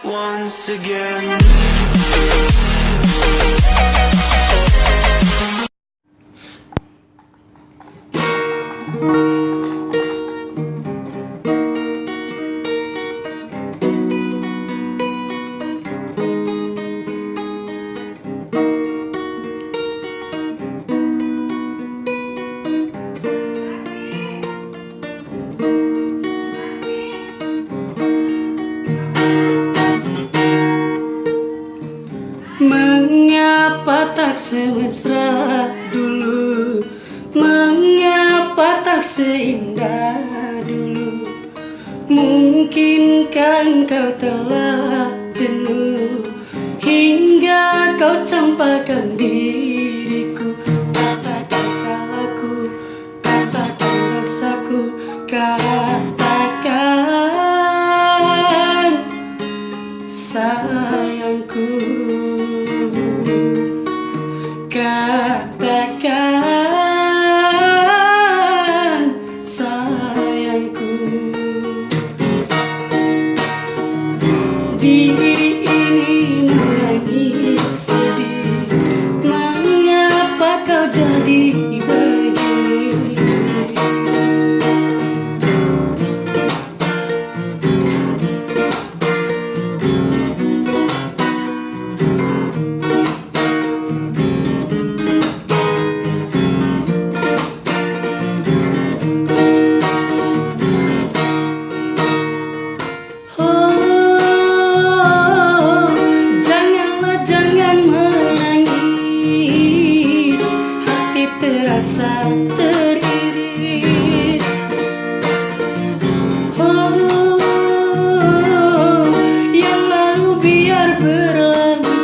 once again. Mengapa tak semesra dulu? Mengapa tak seindah dulu? Mungkinkah engkau telah jenuh hingga kau campakkan diriku? Katakan salahku, katakan dosaku, katakan sayangku. Katakan sayangku. Diri ini menangis sedih. Mengapa kau jadi begini? Terasa teriris. Oh, yang lalu biar berlalu.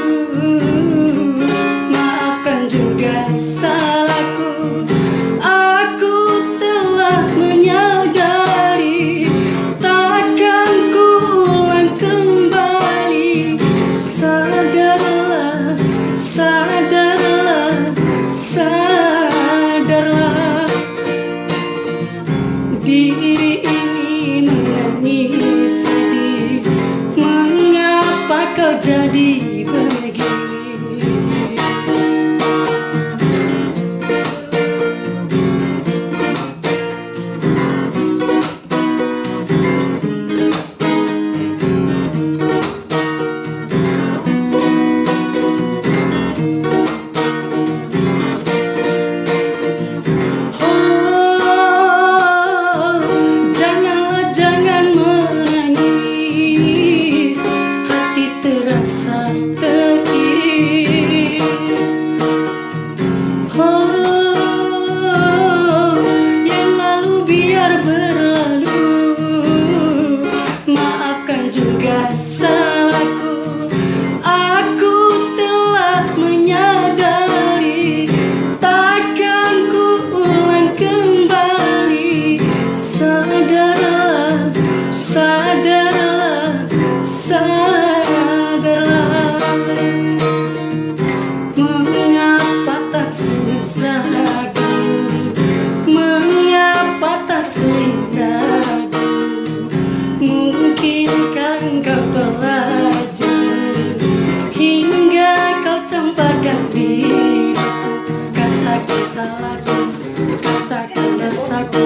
Maafkan juga salahku. Aku telah menyadari, takkan ku ulang kembali. Sadarlah, sadarlah, sadarlah. Diri ini menangis sedih. Mengapa kau jadi begini? Terasa teriris. Oh, yang lalu biar berlalu. Maafkan juga salahku. Aku telah menyadari, takkan ku ulang kembali. Sadarlah, sadarlah, sadarlah. Mengapa tak semesra dulu? Mengapa tak seindah dulu? Mungkinkah engkau telah jenuh hingga kau campakkan diriku? Katakan salahku, katakan dosaku,